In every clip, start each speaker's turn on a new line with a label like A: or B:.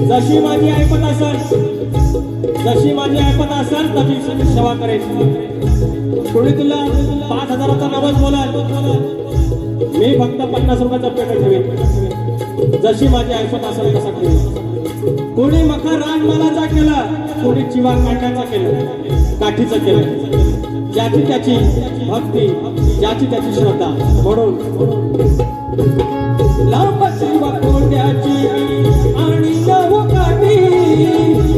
A: जशी माझी ऐपत असेल तशी सेवा करेन. कोणी तुला 5,000चा नवस बोलाल, मी फक्त 50 रुपयाचा पेमेंट ठेवेन. जशी माझी ऐपत असेल तसा ठेवेन. कोणी मखर रानमालाचा केला, कोणी चिवा काठाचा केलं, काठीचं केलं. ज्याची त्याची भक्ती, ज्याची त्याची श्रद्धा. म्हणून लांब शिवा कोंड्याची आणि नव काठी,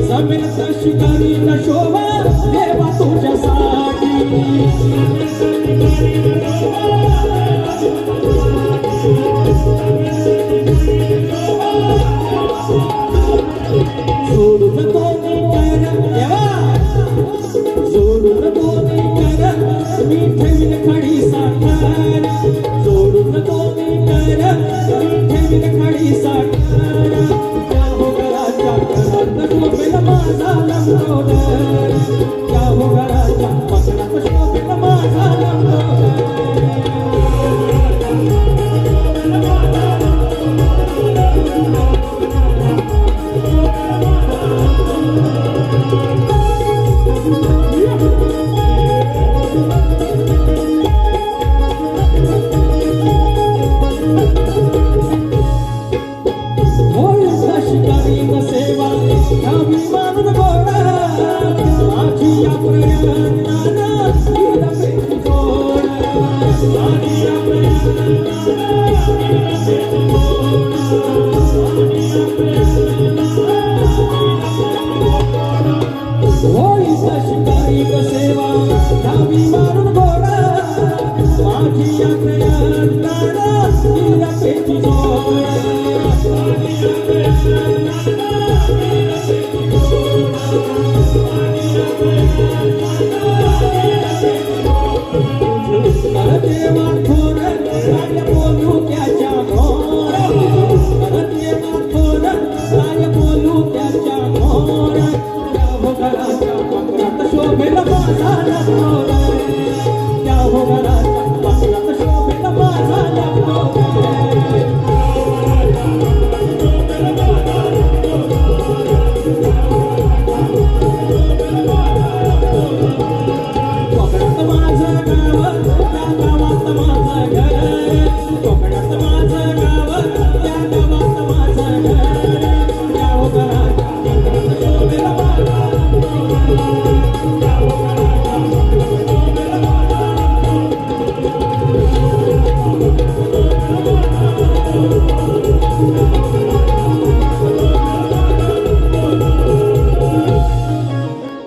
A: जमेल शिकारी न शोभा देवा तुझ्यासाठी. सोडून तो कर देवा, सोडून तो कर, मी ठेवीन खडी साखर. सोडून तो कर, मी ठेवीन खडी साखर. त्या हो घराच्या घरात शोभेल माझा लंबोदर, त्या हो घराच्या मकरात शोभेल माझा लंबोदर.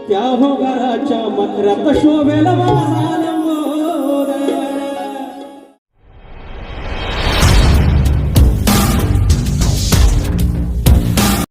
A: त्या हो घराच्या मकरात शोभेल माझा